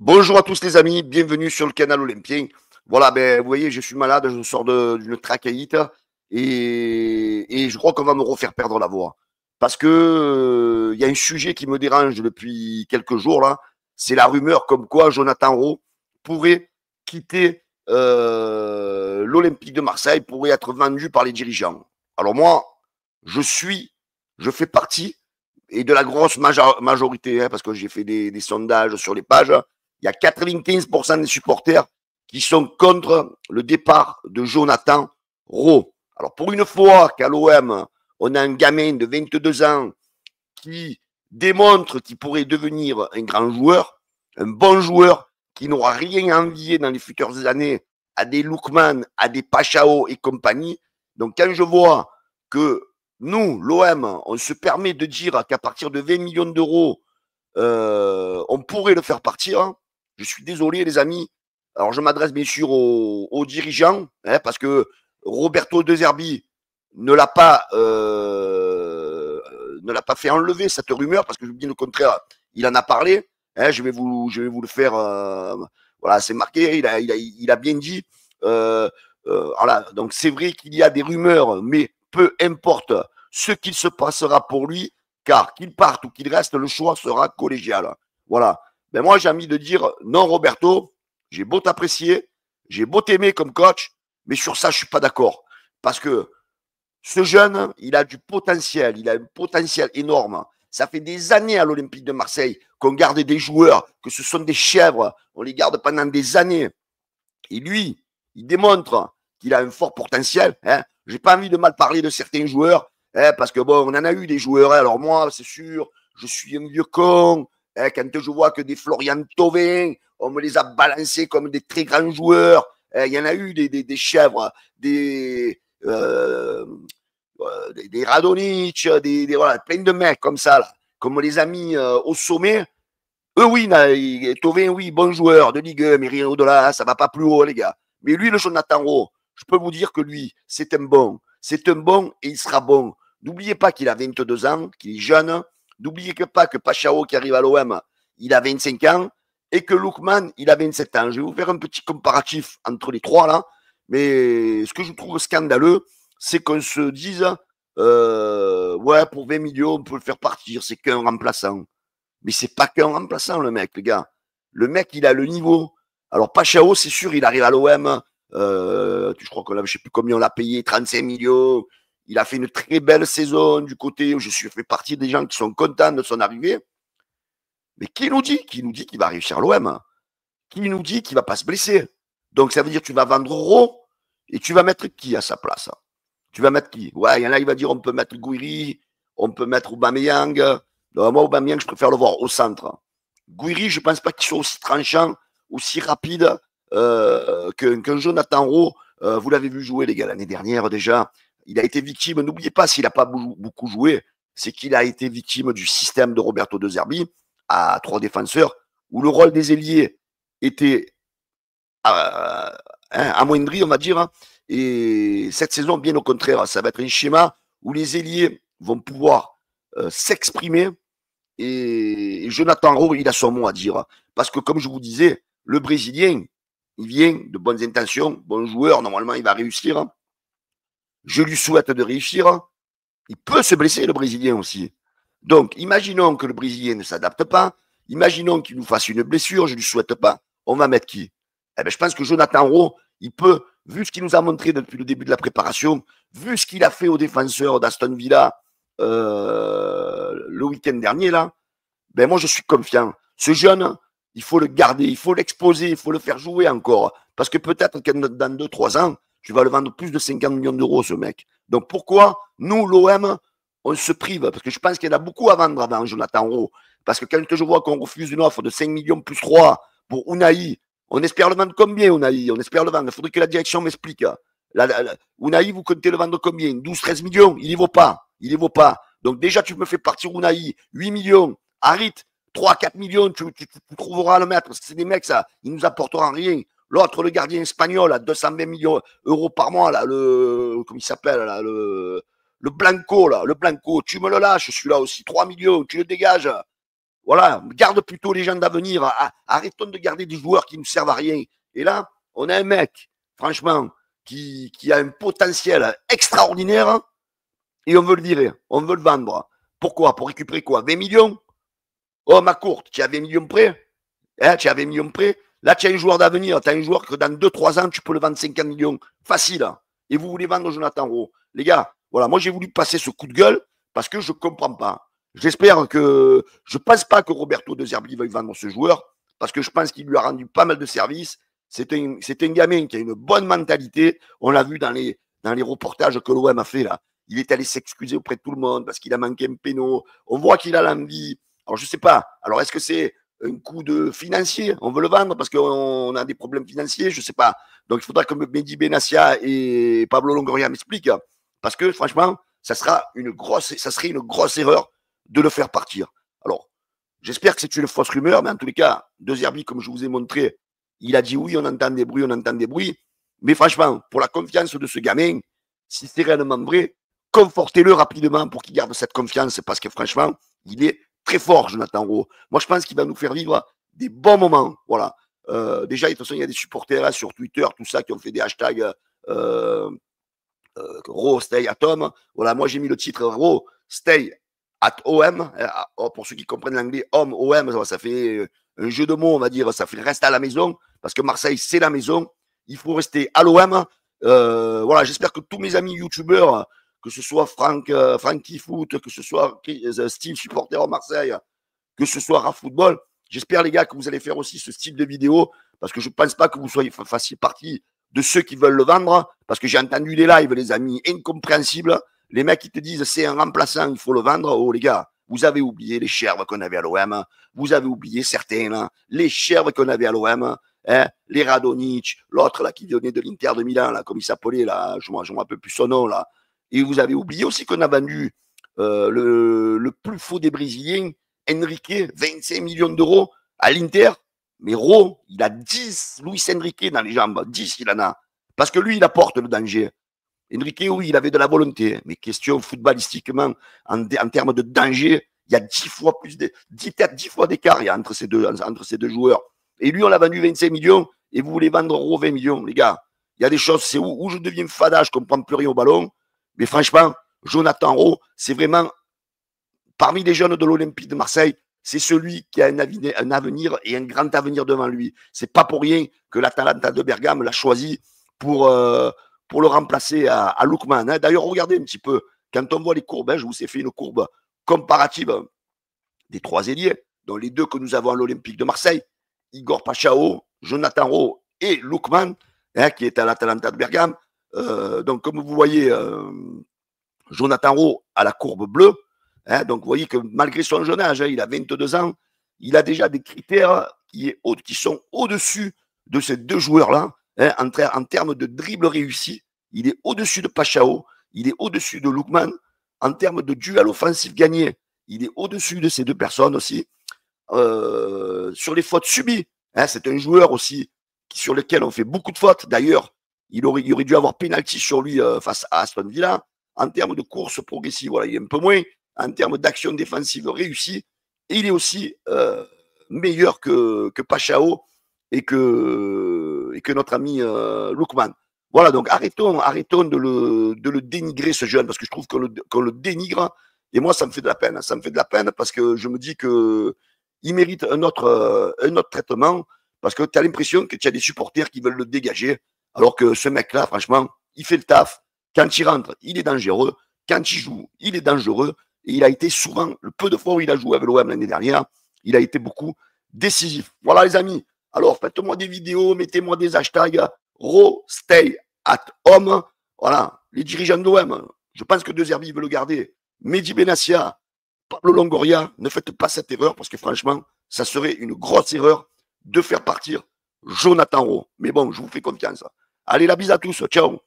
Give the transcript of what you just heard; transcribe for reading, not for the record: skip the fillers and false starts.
Bonjour à tous les amis, bienvenue sur le canal Olympien. Voilà, ben, vous voyez, je suis malade, je sors d'une trachéite et je crois qu'on va me refaire perdre la voix. Parce que il y a un sujet qui me dérange depuis quelques jours là, c'est la rumeur comme quoi Jonathan Rowe pourrait quitter l'Olympique de Marseille, pourrait être vendu par les dirigeants. Alors moi, je suis, je fais partie et de la grosse majorité, hein, parce que j'ai fait des sondages sur les pages, il y a 95% des supporters qui sont contre le départ de Jonathan Rowe. Alors pour une fois qu'à l'OM, on a un gamin de 22 ans qui démontre qu'il pourrait devenir un grand joueur, un bon joueur, qui n'aura rien à envier dans les futures années à des Lookman, à des Pachao et compagnie. Donc quand je vois que nous, l'OM, on se permet de dire qu'à partir de 20 millions d'euros, on pourrait le faire partir. Je suis désolé, les amis. Alors, je m'adresse bien sûr aux dirigeants, hein, parce que Roberto De Zerbi ne l'a pas fait enlever cette rumeur, parce que je vous dis le contraire, il en a parlé. Hein, je vais vous le faire. Voilà, c'est marqué. Il a bien dit. Voilà, donc c'est vrai qu'il y a des rumeurs, mais peu importe ce qu'il se passera pour lui, car qu'il parte ou qu'il reste, le choix sera collégial. Voilà. Ben moi, j'ai envie de dire non, Roberto, j'ai beau t'apprécier, j'ai beau t'aimer comme coach, mais sur ça, je suis pas d'accord. Parce que ce jeune, il a du potentiel, il a un potentiel énorme. Ça fait des années à l'Olympique de Marseille qu'on garde des joueurs, que ce sont des chèvres, on les garde pendant des années. Et lui, il démontre qu'il a un fort potentiel. Hein. J'ai pas envie de mal parler de certains joueurs, hein, parce que bon, on en a eu des joueurs. Hein. Alors moi, c'est sûr, je suis un vieux con. Hein, quand je vois que des Florian Thauvin, on me les a balancés comme des très grands joueurs. Il y en a eu des chèvres, des Radonic, voilà, plein de mecs comme ça, là, comme les a mis au sommet. Eux, oui, Thauvin, oui, bon joueur de Ligue 1, mais rien au-delà, ça va pas plus haut, les gars. Mais lui, le Jonathan Rowe, je peux vous dire que lui, c'est un bon. C'est un bon et il sera bon. N'oubliez pas qu'il a 22 ans, qu'il est jeune. N'oubliez pas que Pachao, qui arrive à l'OM, il a 25 ans. Et que Lookman, il a 27 ans. Je vais vous faire un petit comparatif entre les trois, là. Mais ce que je trouve scandaleux, c'est qu'on se dise, ouais, pour 20 millions, on peut le faire partir. C'est qu'un remplaçant. Mais c'est pas qu'un remplaçant, le mec, les gars. Le mec, il a le niveau. Alors, Pachao, c'est sûr, il arrive à l'OM. Je crois que là, je sais plus combien on l'a payé, 35 millions. Il a fait une très belle saison du côté où je suis fait partie des gens qui sont contents de son arrivée. Mais qui nous dit? Qui nous dit qu'il va réussir à l'OM? Qui nous dit qu'il va pas se blesser? Donc, ça veut dire que tu vas vendre Ro et tu vas mettre qui à sa place? Tu vas mettre qui? Ouais, il y en a, il va dire on peut mettre Gouiri, on peut mettre Aubameyang. Non, moi, Aubameyang, je préfère le voir au centre. Gouiri, je ne pense pas qu'il soit aussi tranchant, aussi rapide qu'un Jonathan Rowe. Vous l'avez vu jouer, les gars, l'année dernière déjà. Il a été victime, n'oubliez pas, s'il n'a pas beaucoup joué, c'est qu'il a été victime du système de Roberto De Zerbi à trois défenseurs, où le rôle des ailiers était amoindri, on va dire. Hein. Et cette saison, bien au contraire, ça va être un schéma où les ailiers vont pouvoir s'exprimer. Et Jonathan Rowe, il a son mot à dire. Parce que, comme je vous disais, le Brésilien, il vient de bonnes intentions, bon joueur, normalement, il va réussir. Hein. Je lui souhaite de réussir. Hein. Il peut se blesser, le Brésilien aussi. Donc, imaginons que le Brésilien ne s'adapte pas. Imaginons qu'il nous fasse une blessure, je ne lui souhaite pas. On va mettre qui? Eh ben, je pense que Jonathan Rowe, il peut, vu ce qu'il nous a montré depuis le début de la préparation, vu ce qu'il a fait aux défenseurs d'Aston Villa le week-end dernier, là, ben moi, je suis confiant. Ce jeune, il faut le garder, il faut l'exposer, il faut le faire jouer encore. Parce que peut-être que dans 2-3 ans, tu vas le vendre plus de 50 millions d'euros, ce mec. Donc pourquoi, nous, l'OM, on se prive? Parce que je pense qu'il y en a beaucoup à vendre avant Jonathan Rowe. Parce que quand je vois qu'on refuse une offre de 5 millions plus 3 pour Unai, on espère le vendre combien, Unai? On espère le vendre. Il faudrait que la direction m'explique. Unai, vous comptez le vendre combien? 12-13 millions? Il n'y vaut pas. Il n'y vaut pas. Donc déjà, tu me fais partir Unai, 8 millions. Harit, 3-4 millions, tu trouveras le maître. Parce que c'est des mecs, ça, ils nous apporteront rien. L'autre, le gardien espagnol, à 220 millions d'euros par mois, là, comment il s'appelle, là, le Blanco, là, le Blanco, tu me le lâches, celui-là aussi, 3 millions, tu le dégages. Voilà, garde plutôt les gens d'avenir. Arrêtons de garder des joueurs qui ne servent à rien. Et là, on a un mec, franchement, qui a un potentiel extraordinaire et on veut le virer, on veut le vendre. Pourquoi? Pour récupérer quoi? 20 millions? Oh, ma courte, tu as 20 millions près? Hein, tu as 20 millions près? Là, tu as un joueur d'avenir. Tu as un joueur que dans 2-3 ans, tu peux le vendre 50 millions. Facile. Et vous voulez vendre Jonathan Rowe. Les gars, voilà, moi, j'ai voulu passer ce coup de gueule parce que je ne comprends pas. J'espère que. Je ne pense pas que Roberto De Zerbi veuille vendre ce joueur parce que je pense qu'il lui a rendu pas mal de services. C'est un gamin qui a une bonne mentalité. On l'a vu dans les reportages que l'OM a fait là. Il est allé s'excuser auprès de tout le monde parce qu'il a manqué un péno. On voit qu'il a l'envie. Alors, je ne sais pas. Alors, est-ce que c'est un coup de financier? On veut le vendre parce qu'on a des problèmes financiers? Je ne sais pas. Donc, il faudra que Mehdi Benassia et Pablo Longoria m'expliquent. Parce que, franchement, ça serait une grosse erreur de le faire partir. Alors, j'espère que c'est une fausse rumeur, mais en tous les cas, De Zerbi, comme je vous ai montré, il a dit oui, on entend des bruits. Mais franchement, pour la confiance de ce gamin, si c'est réellement vrai, confortez-le rapidement pour qu'il garde cette confiance parce que franchement, il est très fort, Jonathan Rowe. Moi, je pense qu'il va nous faire vivre des bons moments. Voilà. Déjà, de toute façon, il y a des supporters là, sur Twitter, tout ça, qui ont fait des hashtags Rowe Stay at Home. Voilà, moi, j'ai mis le titre Rowe Stay at OM. Pour ceux qui comprennent l'anglais, OM, ça fait un jeu de mots, on va dire. Ça fait reste à la maison parce que Marseille, c'est la maison. Il faut rester à l'OM. Voilà, j'espère que tous mes amis youtubeurs, que ce soit Frankie Foot, que ce soit Steve Supporter à Marseille, que ce soit Raf Football, j'espère les gars que vous allez faire aussi ce style de vidéo parce que je ne pense pas que vous fassiez partie de ceux qui veulent le vendre parce que j'ai entendu des lives, les amis, incompréhensibles. Les mecs qui te disent c'est un remplaçant, il faut le vendre. Oh les gars, vous avez oublié les cherves qu'on avait à l'OM. Vous avez oublié certains, là, les cherves qu'on avait à l'OM. Hein, les Radonic, l'autre là qui venait de l'Inter de Milan, là, comme il s'appelait, là, je ne me rappelle plus son nom. Là. Et vous avez oublié aussi qu'on a vendu le plus faux des Brésiliens, Enrique, 25 millions d'euros à l'Inter. Mais Rowe, il a 10 Luis Enrique dans les jambes. 10, il en a. Parce que lui, il apporte le danger. Enrique, oui, il avait de la volonté. Mais question footballistiquement, en termes de danger, il y a 10 fois plus, 10 fois d'écart entre ces deux joueurs. Et lui, on l'a vendu 25 millions et vous voulez vendre Rowe 20 millions, les gars. Il y a des choses, c'est où je deviens fada, je ne comprends plus rien au ballon. Mais franchement, Jonathan Rowe, c'est vraiment, parmi les jeunes de l'Olympique de Marseille, c'est celui qui a un avenir et un grand avenir devant lui. C'est pas pour rien que l'Atalanta de Bergame l'a choisi pour le remplacer à Lookman. Hein. D'ailleurs, regardez un petit peu, quand on voit les courbes, hein, je vous ai fait une courbe comparative des trois ailiers, dont les deux que nous avons à l'Olympique de Marseille, Igor Pachao, Jonathan Rowe et Lookman, hein, qui est à l'Atalanta de Bergame. Donc, comme vous voyez, Jonathan Rowe a la courbe bleue. Hein, donc, vous voyez que malgré son jeune âge, hein, il a 22 ans, il a déjà des critères qui sont au-dessus de ces deux joueurs-là. Hein, en termes de dribble réussi, il est au-dessus de Pachao, il est au-dessus de Lookman. En termes de duel offensif gagné, il est au-dessus de ces deux personnes aussi. Sur les fautes subies, hein, c'est un joueur aussi sur lequel on fait beaucoup de fautes. D'ailleurs, il aurait dû avoir pénalty sur lui face à Aston Villa. En termes de course progressive, voilà, il est un peu moins. En termes d'action défensive réussie, et il est aussi meilleur que Pachao et que notre ami Lookman. Voilà, donc arrêtons de le dénigrer, ce jeune, parce que je trouve qu'on le dénigre, et moi, ça me fait de la peine. Ça me fait de la peine parce que je me dis qu'il mérite un autre traitement, parce que tu as l'impression que tu as des supporters qui veulent le dégager, alors que ce mec-là, franchement, il fait le taf. Quand il rentre, il est dangereux. Quand il joue, il est dangereux. Et il a été souvent, le peu de fois où il a joué avec l'OM l'année dernière, il a été beaucoup décisif. Voilà les amis. Alors faites-moi des vidéos, mettez-moi des hashtags. Rowe Stay at Home. Voilà, les dirigeants de l'OM, je pense que De Zerbi veut le garder. Mehdi Benassia, Pablo Longoria, ne faites pas cette erreur parce que franchement, ça serait une grosse erreur de faire partir Jonathan Rowe. Mais bon, je vous fais confiance. Allez, la bise à tous. Ciao.